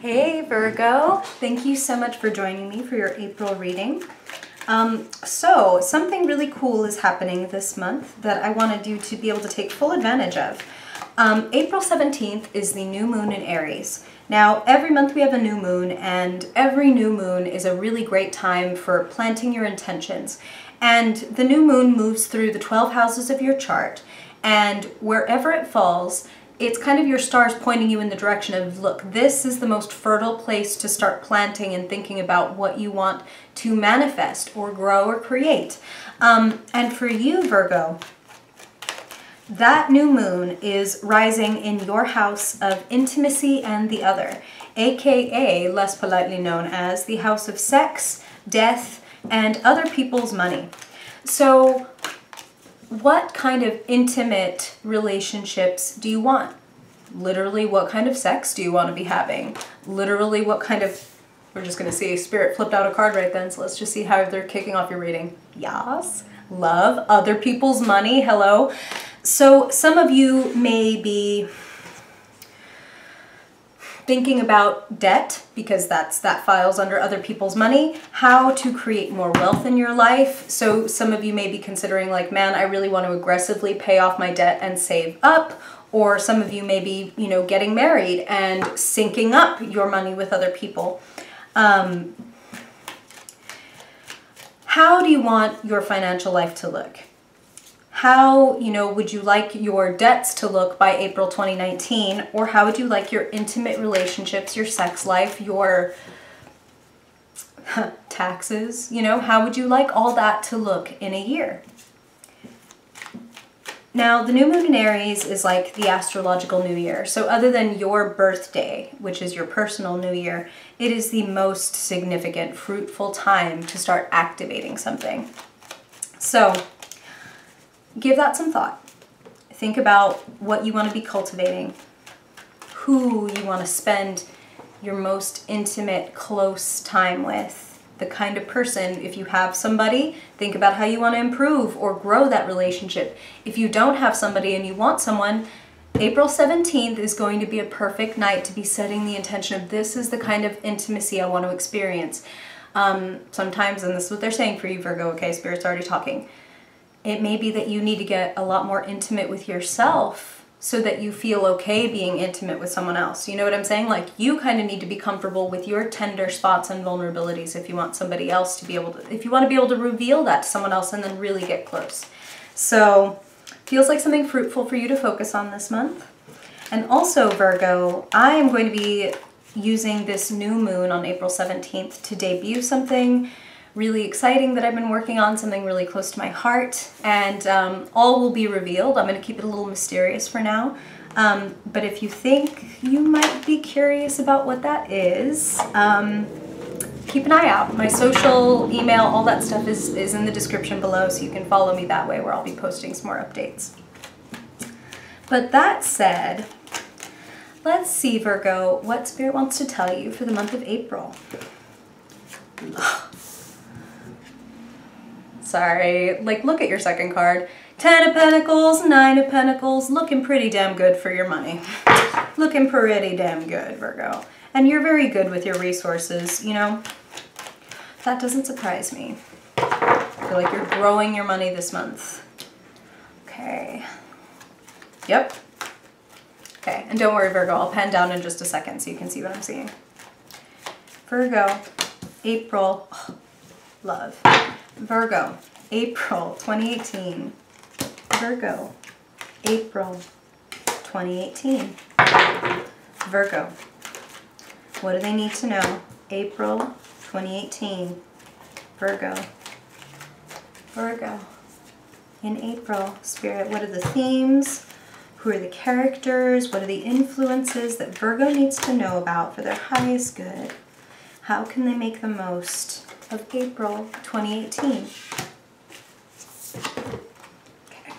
Hey Virgo, thank you so much for joining me for your April reading. So something really cool is happening this month that I wanted you to be able to take full advantage of. April 17th is the new moon in Aries. Now, every month we have a new moon, and every new moon is a really great time for planting your intentions. And the new moon moves through the 12 houses of your chart, and wherever it falls, it's kind of your stars pointing you in the direction of, look, this is the most fertile place to start planting and thinking about what you want to manifest or grow or create. And for you, Virgo, that new moon is rising in your house of intimacy and the other, aka less politely known as the house of sex, death, and other people's money. So what kind of intimate relationships do you want? Literally, what kind of sex do you want to be having? Literally, what kind of... We're just going to see Spirit flipped out a card right then, so let's just see how they're kicking off your reading. Yes. Love. Other people's money. Hello. So some of you may be thinking about debt, because that files under other people's money, how to create more wealth in your life. So some of you may be considering like, man, I really want to aggressively pay off my debt and save up. Or some of you may be, getting married and syncing up your money with other people. How do you want your financial life to look? How, would you like your debts to look by April 2019? Or how would you like your intimate relationships, your sex life, your taxes, how would you like all that to look in a year? Now, the new moon in Aries is like the astrological new year. So other than your birthday, which is your personal new year, it is the most significant, fruitful time to start activating something. So give that some thought. Think about what you want to be cultivating, who you want to spend your most intimate, close time with, the kind of person, if you have somebody, think about how you want to improve or grow that relationship. If you don't have somebody and you want someone, April 17th is going to be a perfect night to be setting the intention of, this is the kind of intimacy I want to experience. Sometimes, and this is what they're saying for you, Virgo, okay, Spirit's already talking, it may be that you need to get a lot more intimate with yourself so that you feel okay being intimate with someone else. You know what I'm saying? Like, you kind of need to be comfortable with your tender spots and vulnerabilities if you want somebody else to be able to, if you want to be able to reveal that to someone else and then really get close. So, feels like something fruitful for you to focus on this month. And also, Virgo, I am going to be using this new moon on April 17th to debut something really exciting that I've been working on, something really close to my heart, and all will be revealed. I'm going to keep it a little mysterious for now, but if you think you might be curious about what that is, keep an eye out. My social, email, all that stuff is in the description below, so you can follow me that way, where I'll be posting some more updates. But that said, let's see, Virgo, what Spirit wants to tell you for the month of April. Sorry, like, look at your second card. 10 of Pentacles, 9 of Pentacles, looking pretty damn good for your money. Looking pretty damn good, Virgo. And you're very good with your resources, That doesn't surprise me. I feel like you're growing your money this month. Okay. Yep. Okay, and don't worry, Virgo, I'll pen down in just a second so you can see what I'm seeing. Virgo, April, love. Virgo, April 2018. Virgo, April 2018. Virgo, what do they need to know? April 2018. Virgo. Virgo. In April, Spirit, what are the themes? Who are the characters? What are the influences that Virgo needs to know about for their highest good? How can they make the most of April 2018? Okay.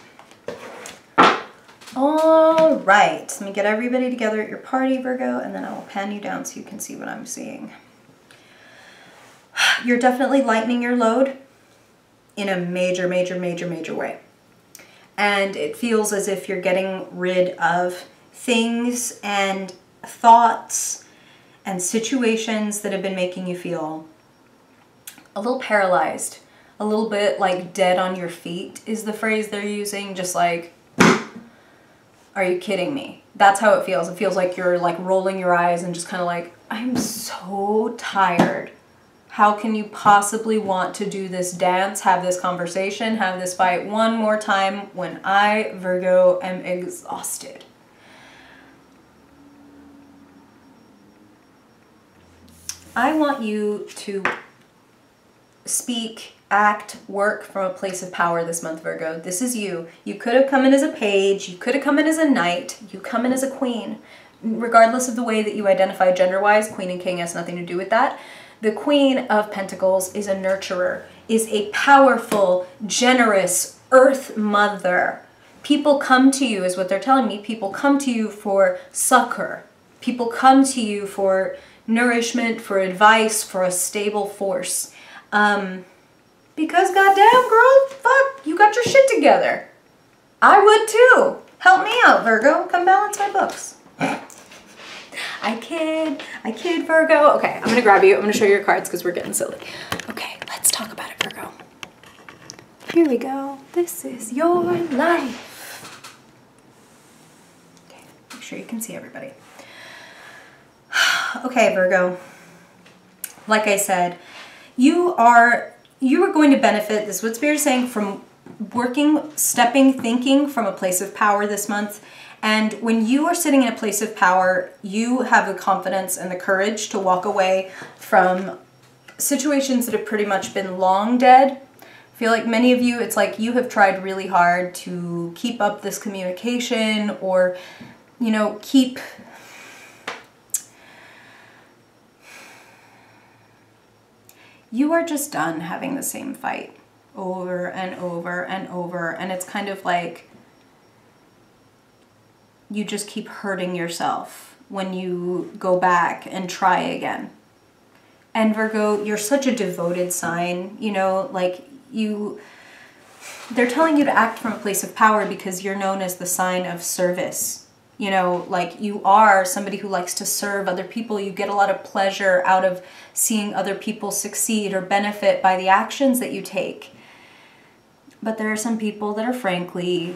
All right, let me get everybody together at your party, Virgo, and then I will pan you down so you can see what I'm seeing. You're definitely lightening your load in a major, major, major, major way. And it feels as if you're getting rid of things and thoughts and situations that have been making you feel a little paralyzed, a little bit like dead on your feet is the phrase they're using. Just like, are you kidding me? That's how it feels. It feels like you're like rolling your eyes and just kind of like, I'm so tired. How can you possibly want to do this dance, have this conversation, have this fight one more time when I, Virgo, am exhausted? I want you to speak, act, work from a place of power this month, Virgo. This is you. You could have come in as a page. You could have come in as a knight. You come in as a queen. Regardless of the way that you identify gender-wise, queen and king has nothing to do with that. The Queen of Pentacles is a nurturer, is a powerful, generous earth mother. People come to you, is what they're telling me. People come to you for succor. People come to you for nourishment, for advice, for a stable force. Because goddamn, girl, fuck, you got your shit together. I would too. Help me out, Virgo. Come balance my books. I kid, Virgo. Okay, I'm gonna grab you. I'm gonna show you your cards because we're getting silly. Okay, let's talk about it, Virgo. Here we go. This is your life. Okay, make sure you can see everybody. Okay, Virgo. Like I said, you are going to benefit, this is what Spirit is saying, from working, stepping, thinking from a place of power this month. And when you are sitting in a place of power, you have the confidence and the courage to walk away from situations that have pretty much been long dead. I feel like many of you, it's like you have tried really hard to keep up this communication or, you know, keep... You are just done having the same fight over and over and over. And it's kind of like you just keep hurting yourself when you go back and try again. And Virgo, you're such a devoted sign, you know, like they're telling you to act from a place of power because you're known as the sign of service. You know, like you are somebody who likes to serve other people. You get a lot of pleasure out of seeing other people succeed or benefit by the actions that you take. But there are some people that are frankly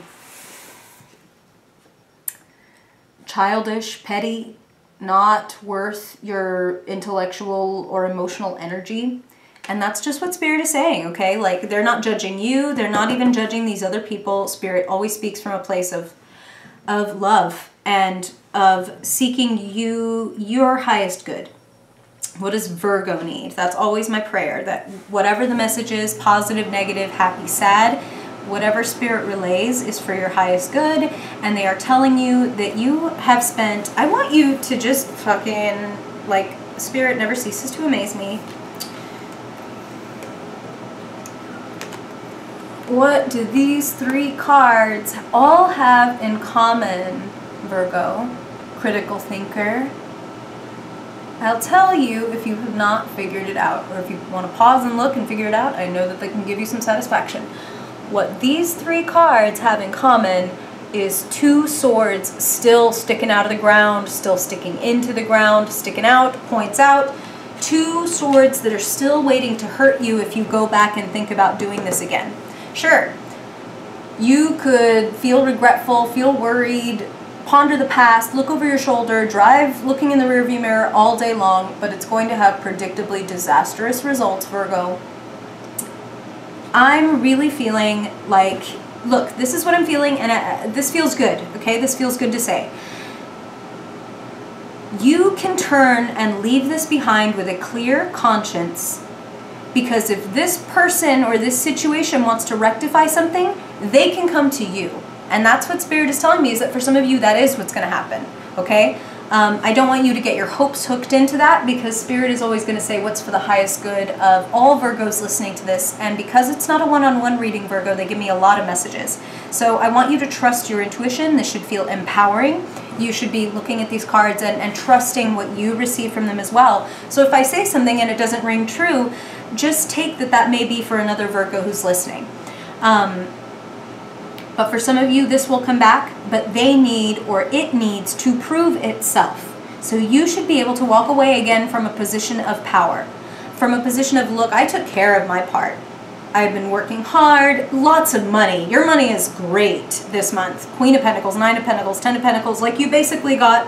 childish, petty, not worth your intellectual or emotional energy. And that's just what Spirit is saying, okay? Like, they're not judging you. They're not even judging these other people. Spirit always speaks from a place of love and of seeking your highest good. What does Virgo need? That's always my prayer, that whatever the message is, positive, negative, happy, sad, whatever Spirit relays is for your highest good. And they are telling you that you have spent, I want you to just fucking, like, Spirit never ceases to amaze me. What do these three cards all have in common, Virgo? Critical thinker. I'll tell you if you have not figured it out, or if you want to pause and look and figure it out, I know that they can give you some satisfaction. What these three cards have in common is two swords still sticking out of the ground, still sticking into the ground, sticking out, points out. Two swords that are still waiting to hurt you if you go back and think about doing this again. Sure, you could feel regretful, feel worried, ponder the past, look over your shoulder, drive looking in the rearview mirror all day long, but it's going to have predictably disastrous results, Virgo. I'm really feeling like, look, this is what I'm feeling, and this feels good, okay? This feels good to say. You can turn and leave this behind with a clear conscience, because if this person or this situation wants to rectify something, they can come to you. And that's what Spirit is telling me, is that for some of you, that is what's going to happen, okay? I don't want you to get your hopes hooked into that, because Spirit is always going to say what's for the highest good of all Virgos listening to this. And because it's not a one-on-one reading, Virgo, they give me a lot of messages. So I want you to trust your intuition. This should feel empowering. You should be looking at these cards and trusting what you receive from them as well. So if I say something and it doesn't ring true, just take that may be for another Virgo who's listening. But for some of you, this will come back, but they need, or it needs, to prove itself. So you should be able to walk away again from a position of power. From a position of, look, I took care of my part. I've been working hard, lots of money. Your money is great this month. Queen of Pentacles, Nine of Pentacles, Ten of Pentacles. Like, you basically got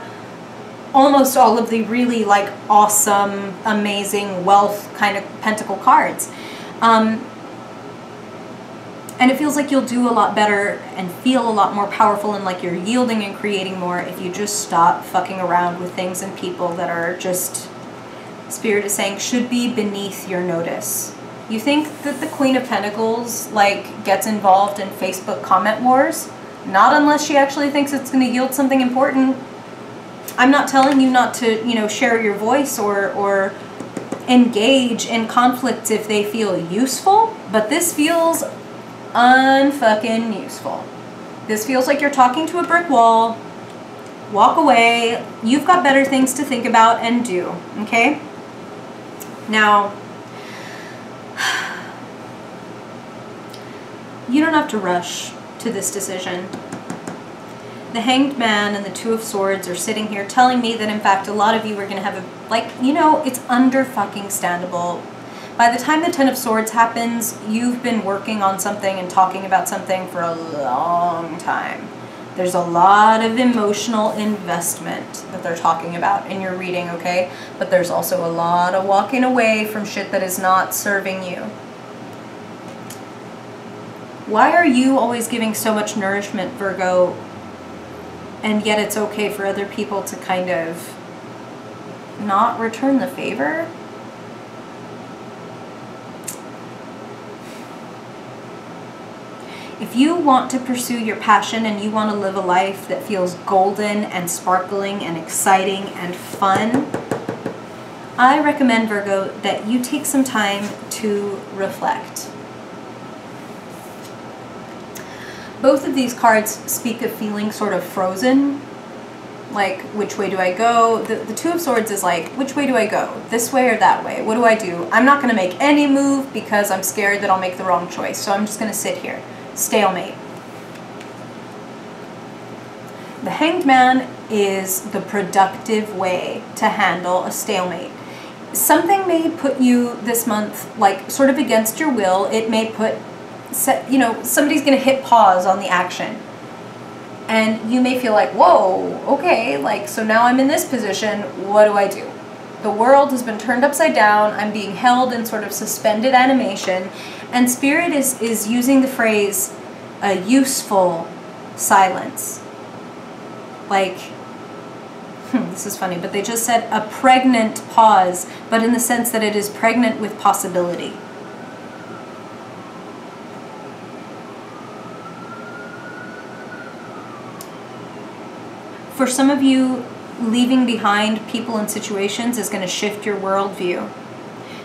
almost all of the really like awesome, amazing wealth kind of pentacle cards. And it feels like you'll do a lot better and feel a lot more powerful and like you're yielding and creating more if you just stop fucking around with things and people that are just, Spirit is saying, should be beneath your notice. You think that the Queen of Pentacles like gets involved in Facebook comment wars? Not unless she actually thinks it's going to yield something important. I'm not telling you not to, you know, share your voice or engage in conflicts if they feel useful, but this feels unfucking useful. This feels like you're talking to a brick wall. Walk away. You've got better things to think about and do, okay? Now, you don't have to rush to this decision. The Hanged Man and the Two of Swords are sitting here telling me that, in fact, a lot of you are going to have a, like, you know, it's under-fucking-standable. By the time the Ten of Swords happens, you've been working on something and talking about something for a long time. There's a lot of emotional investment that they're talking about in your reading, okay? But there's also a lot of walking away from shit that is not serving you. Why are you always giving so much nourishment, Virgo, and yet it's okay for other people to kind of not return the favor? If you want to pursue your passion and you want to live a life that feels golden and sparkling and exciting and fun, I recommend, Virgo, that you take some time to reflect. Both of these cards speak of feeling sort of frozen. Like, which way do I go? The Two of Swords is like, which way do I go? This way or that way? What do I do? I'm not going to make any move because I'm scared that I'll make the wrong choice. So I'm just going to sit here. Stalemate. The Hanged Man is the productive way to handle a stalemate. Something may put you this month, like, sort of against your will. It may put, you know, somebody's going to hit pause on the action. And you may feel like, whoa, okay, like, so now I'm in this position, what do I do? The world has been turned upside down, I'm being held in sort of suspended animation, and Spirit is using the phrase, a useful silence. Like, this is funny, but they just said a pregnant pause, but in the sense that it is pregnant with possibility. For some of you, leaving behind people and situations is going to shift your worldview.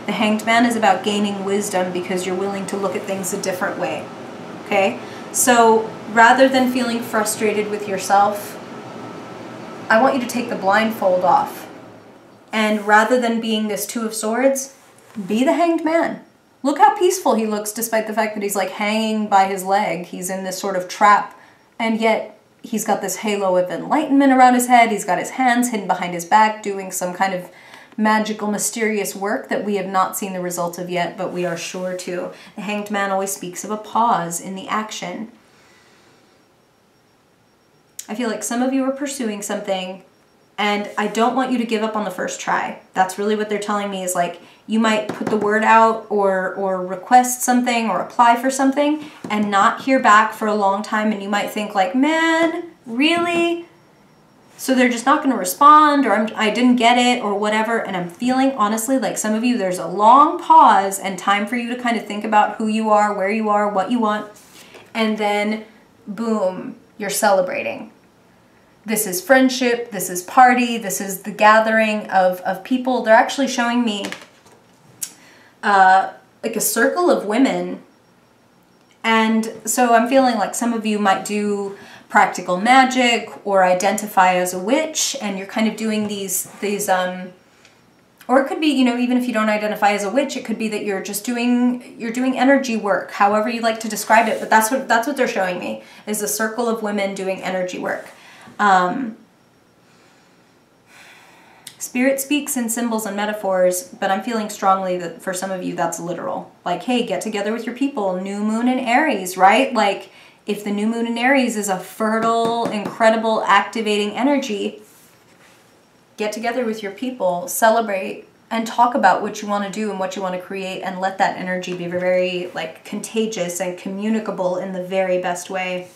The Hanged Man is about gaining wisdom because you're willing to look at things a different way. Okay? So rather than feeling frustrated with yourself, I want you to take the blindfold off. And rather than being this Two of Swords, be the Hanged Man. Look how peaceful he looks despite the fact that he's like hanging by his leg. He's in this sort of trap, and yet he's got this halo of enlightenment around his head. He's got his hands hidden behind his back doing some kind of magical, mysterious work that we have not seen the results of yet, but we are sure to. The Hanged Man always speaks of a pause in the action. I feel like some of you are pursuing something, and I don't want you to give up on the first try. That's really what they're telling me, is like, you might put the word out or request something or apply for something and not hear back for a long time, and you might think like, man, really? So they're just not going to respond, or I didn't get it, or whatever. And I'm feeling, honestly, like some of you, there's a long pause and time for you to kind of think about who you are, where you are, what you want. And then, boom, you're celebrating. This is friendship, this is party, this is the gathering of people. They're actually showing me like a circle of women. And so I'm feeling like some of you might do practical magic or identify as a witch, and you're kind of doing these or it could be, you know, even if you don't identify as a witch, it could be that you're just doing energy work, however you like to describe it. But that's what they're showing me, is a circle of women doing energy work. Spirit speaks in symbols and metaphors, but I'm feeling strongly that for some of you that's literal. Like, hey, get together with your people. New moon in Aries, right? Like, if the new moon in Aries is a fertile, incredible, activating energy, get together with your people, celebrate, and talk about what you want to do and what you want to create, and let that energy be very, like, contagious and communicable in the very best way.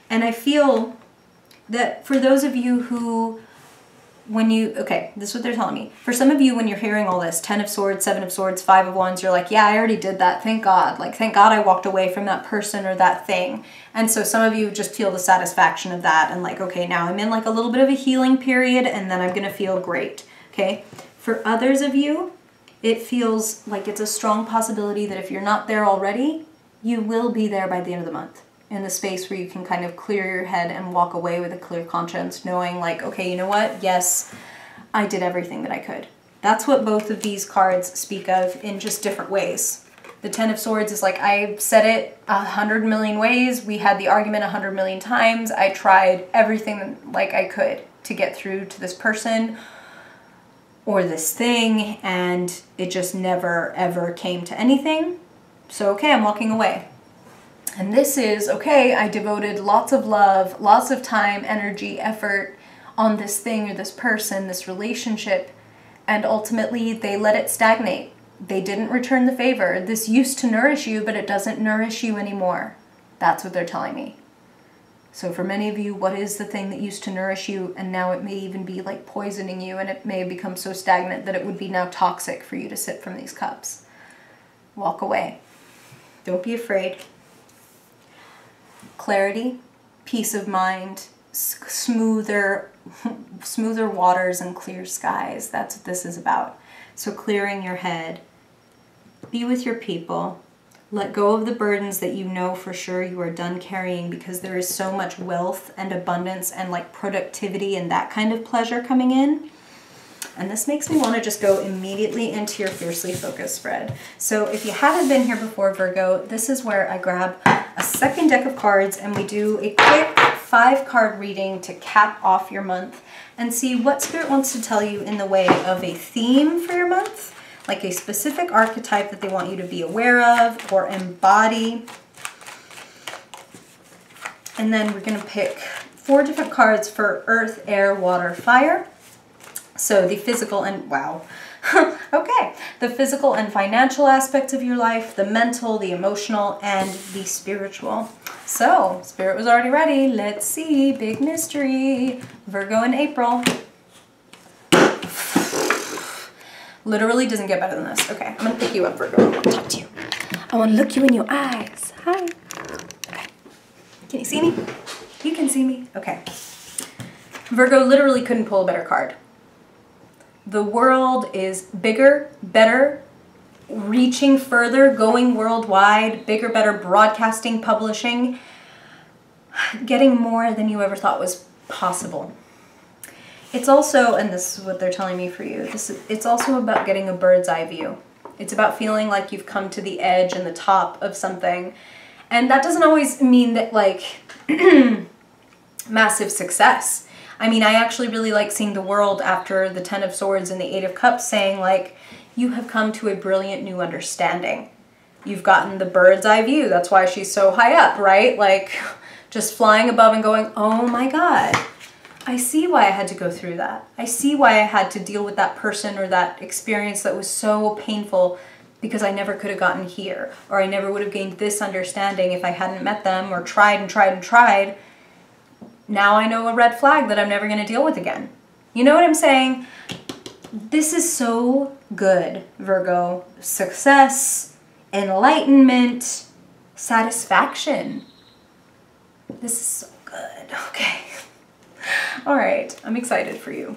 And I feel that for those of you who, okay, this is what they're telling me. For some of you, when you're hearing all this, 10 of Swords, 7 of Swords, 5 of Wands, you're like, yeah, I already did that. Thank God. Like, thank God I walked away from that person or that thing. And so some of you just feel the satisfaction of that and like, okay, now I'm in like a little bit of a healing period and then I'm going to feel great. Okay. For others of you, it feels like it's a strong possibility that if you're not there already, you will be there by the end of the month, in the space where you can kind of clear your head and walk away with a clear conscience, knowing like, okay, you know what? Yes, I did everything that I could. That's what both of these cards speak of in just different ways. The 10 of Swords is like, I said it 100 million ways. We had the argument 100 million times. I tried everything like I could to get through to this person or this thing, and it just never, ever came to anything. So, okay, I'm walking away. And this is, okay, I devoted lots of love, lots of time, energy, effort on this thing or this person, this relationship, and ultimately they let it stagnate. They didn't return the favor. This used to nourish you, but it doesn't nourish you anymore. That's what they're telling me. So for many of you, what is the thing that used to nourish you, and now it may even be like poisoning you, and it may have become so stagnant that it would be now toxic for you to sip from these cups? Walk away. Don't be afraid. Clarity, peace of mind, smoother waters and clear skies. That's what this is about. So clearing your head, be with your people, let go of the burdens that you know for sure you are done carrying, because there is so much wealth and abundance and like productivity and that kind of pleasure coming in. And this makes me want to just go immediately into your Fiercely Focused spread. So if you haven't been here before, Virgo, this is where I grab a second deck of cards and we do a quick 5-card reading to cap off your month and see what Spirit wants to tell you in the way of a theme for your month, like a specific archetype that they want you to be aware of or embody. And then we're going to pick 4 different cards for earth, air, water, fire. So the physical and, wow, okay, the physical and financial aspects of your life, the mental, the emotional, and the spiritual. So, Spirit was already ready. Let's see, big mystery, Virgo in April. Literally doesn't get better than this. Okay, I'm going to pick you up, Virgo. I want to talk to you. I want to look you in your eyes. Hi. Okay. Can you see me? You can see me. Okay. Virgo literally couldn't pull a better card. The world is bigger, better, reaching further, going worldwide, bigger, better, broadcasting, publishing, getting more than you ever thought was possible. It's also, and this is what they're telling me for you, it's also about getting a bird's eye view. It's about feeling like you've come to the edge and the top of something. And that doesn't always mean that, like, massive success. I mean, I actually really like seeing the world after the 10 of Swords and the 8 of Cups saying, like, you have come to a brilliant new understanding. You've gotten the bird's eye view. That's why she's so high up, right? Like, just flying above and going, oh my God, I see why I had to go through that. I see why I had to deal with that person or that experience that was so painful, because I never could have gotten here, or I never would have gained this understanding if I hadn't met them or tried and tried and tried. Now I know a red flag that I'm never going to deal with again. You know what I'm saying? This is so good, Virgo. Success, enlightenment, satisfaction. This is so good. Okay. All right. I'm excited for you.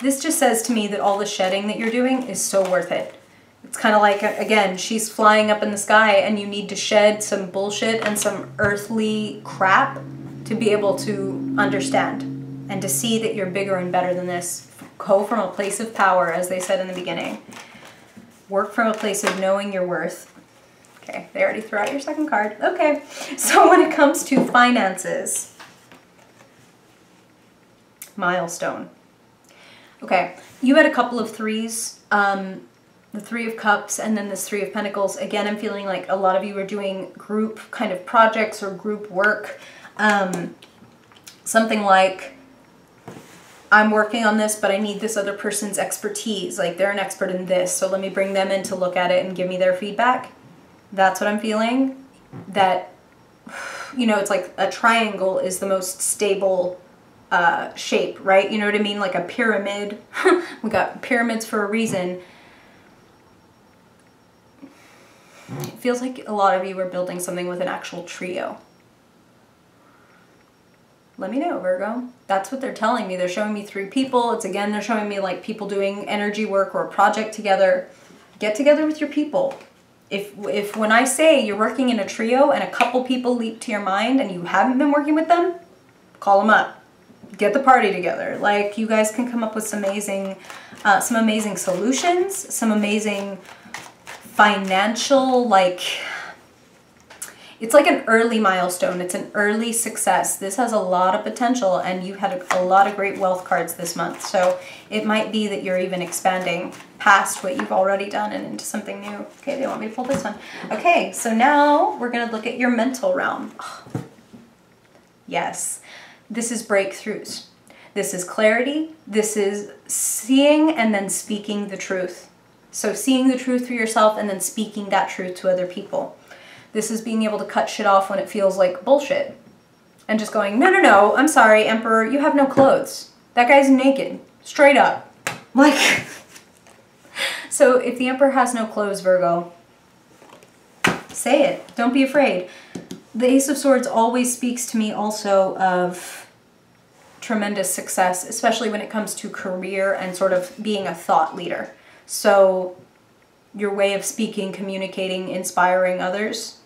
This just says to me that all the shedding that you're doing is so worth it. It's kind of like, again, she's flying up in the sky and you need to shed some bullshit and some earthly crap to be able to understand and to see that you're bigger and better than this. Go from a place of power, as they said in the beginning. Work from a place of knowing your worth. Okay, they already threw out your second card. Okay, so when it comes to finances, milestone. Okay, you had a couple of threes, the Three of Cups and then this Three of Pentacles. Again, I'm feeling like a lot of you are doing group kind of projects or group work. Something like, I'm working on this, but I need this other person's expertise. Like, they're an expert in this, so let me bring them in to look at it and give me their feedback. That's what I'm feeling. That, you know, it's like a triangle is the most stable shape, right? You know what I mean? Like a pyramid. We got pyramids for a reason. It feels like a lot of you are building something with an actual trio. Let me know, Virgo. That's what they're telling me. They're showing me 3 people. It's again, they're showing me like people doing energy work or a project together. Get together with your people. If when I say you're working in a trio and a couple people leap to your mind and you haven't been working with them, call them up. Get the party together. Like, you guys can come up with some amazing solutions, some amazing financial, like, it's like an early milestone. It's an early success. This has a lot of potential, and you've had a lot of great wealth cards this month. So it might be that you're even expanding past what you've already done and into something new. Okay, they want me to pull this one. Okay, so now we're going to look at your mental realm. Oh, yes, this is breakthroughs. This is clarity. This is seeing and then speaking the truth. So seeing the truth for yourself and then speaking that truth to other people. This is being able to cut shit off when it feels like bullshit. And just going, no, no, no, I'm sorry, Emperor, you have no clothes. That guy's naked. Straight up. Like, so if the Emperor has no clothes, Virgo, say it. Don't be afraid. The Ace of Swords always speaks to me also of tremendous success, especially when it comes to career and sort of being a thought leader. So your way of speaking, communicating, inspiring others,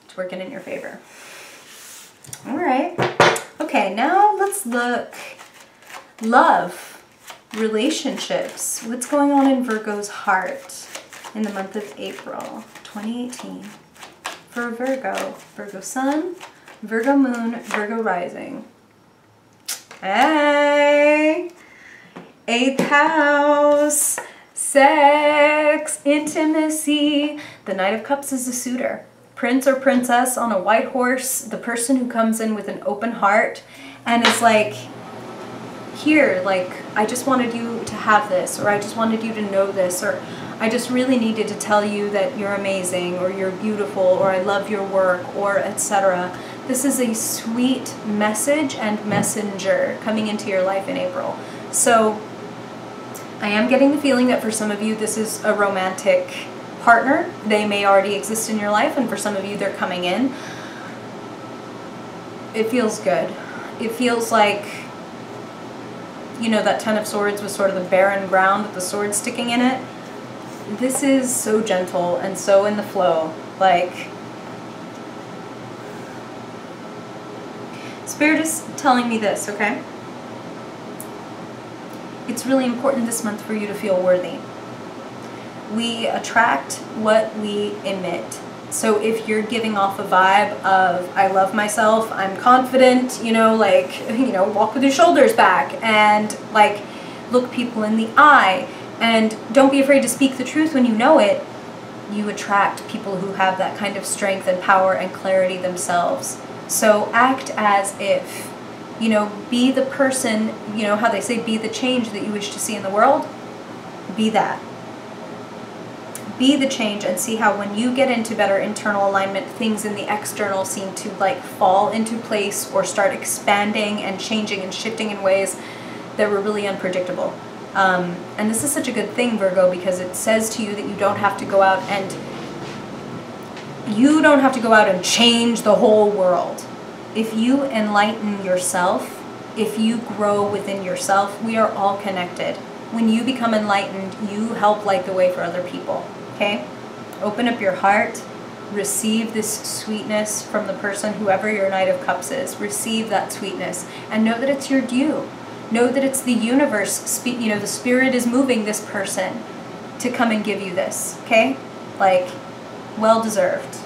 it's working in your favor. All right. Okay, now let's look. Love, relationships. What's going on in Virgo's heart in the month of April 2018 for Virgo? Virgo Sun, Virgo Moon, Virgo Rising. Hey! 8th house. Sex, intimacy. The Knight of Cups is a suitor. Prince or princess on a white horse, the person who comes in with an open heart and is like, here, like, I just wanted you to have this, or I just wanted you to know this, or I just really needed to tell you that you're amazing, or you're beautiful, or I love your work, or etc. This is a sweet message and messenger coming into your life in April. So I am getting the feeling that for some of you, this is a romantic partner. They may already exist in your life, and for some of you, they're coming in. It feels good. It feels like, you know, that Ten of Swords was sort of the barren ground with the sword sticking in it. This is so gentle and so in the flow. Like, Spirit is telling me this, okay? It's really important this month for you to feel worthy. We attract what we emit. So if you're giving off a vibe of, I love myself, I'm confident, you know, like, you know, walk with your shoulders back and like look people in the eye and don't be afraid to speak the truth when you know it, you attract people who have that kind of strength and power and clarity themselves. So act as if, you know, be the person, you know how they say be the change that you wish to see in the world? Be that. Be the change and see how when you get into better internal alignment, things in the external seem to like fall into place or start expanding and changing and shifting in ways that were really unpredictable. And this is such a good thing, Virgo, because it says to you that you don't have to go out and change the whole world. If you enlighten yourself, if you grow within yourself, we are all connected. When you become enlightened, you help light the way for other people, okay? Open up your heart, receive this sweetness from the person, whoever your Knight of Cups is. Receive that sweetness and know that it's your due. Know that it's the universe, you know, the Spirit is moving this person to come and give you this, okay? Like, well deserved.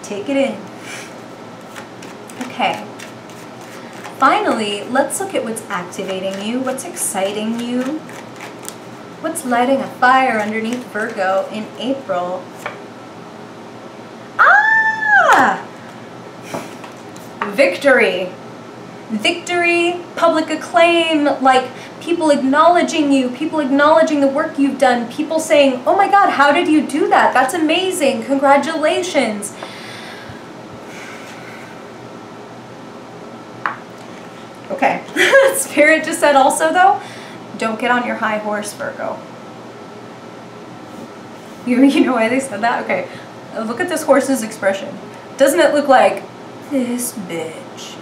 Take it in. Okay. finally, let's look at what's activating you, what's exciting you, what's lighting a fire underneath Virgo in April. Ah! Victory. Victory, public acclaim, like people acknowledging you, people acknowledging the work you've done, people saying, oh my God, how did you do that? That's amazing. Congratulations. Okay. Spirit just said also, though, don't get on your high horse, Virgo. You know why they said that? Okay. Look at this horse's expression. Doesn't it look like this bitch?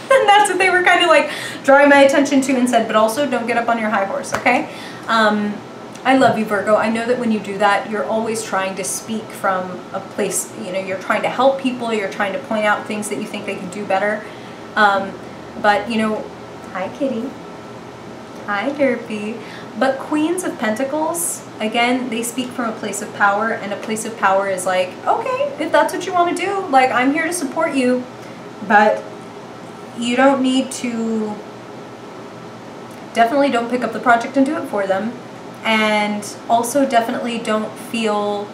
And that's what they were kind of like drawing my attention to and said, but also don't get up on your high horse, okay? I love you, Virgo. I know that when you do that, you're always trying to speak from a place, you know, you're trying to help people, you're trying to point out things that you think they can do better. But, you know, hi, kitty. Hi, Derpy. But Queens of Pentacles, again, they speak from a place of power, and a place of power is like, okay, if that's what you want to do, like, I'm here to support you, but you don't need to, definitely don't pick up the project and do it for them, and also definitely don't feel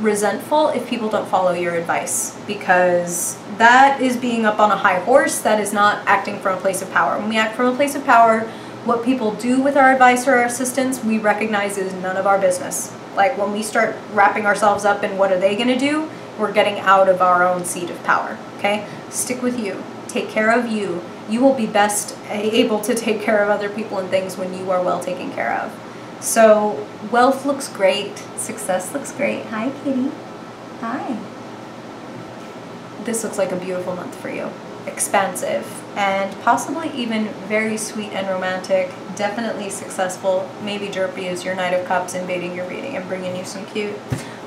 resentful if people don't follow your advice, because that is being up on a high horse. That is not acting from a place of power. When we act from a place of power, what people do with our advice or our assistance, we recognize is none of our business. Like when we start wrapping ourselves up in what are they going to do, we're getting out of our own seat of power, okay? Stick with you. Take care of you. You will be best able to take care of other people and things when you are well taken care of. So wealth looks great. Success looks great. Hi, kitty. Hi. This looks like a beautiful month for you. Expansive and possibly even very sweet and romantic. Definitely successful. Maybe Derpy is your Knight of Cups invading your reading and bringing you some cute.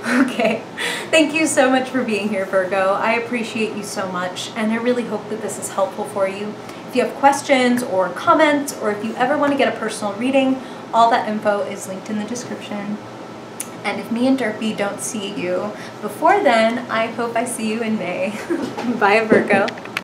Okay. Thank you so much for being here, Virgo. I appreciate you so much, and I really hope that this is helpful for you. If you have questions or comments, or if you ever want to get a personal reading, all that info is linked in the description. And if me and Derpy don't see you before then, I hope I see you in May. Bye, Virgo.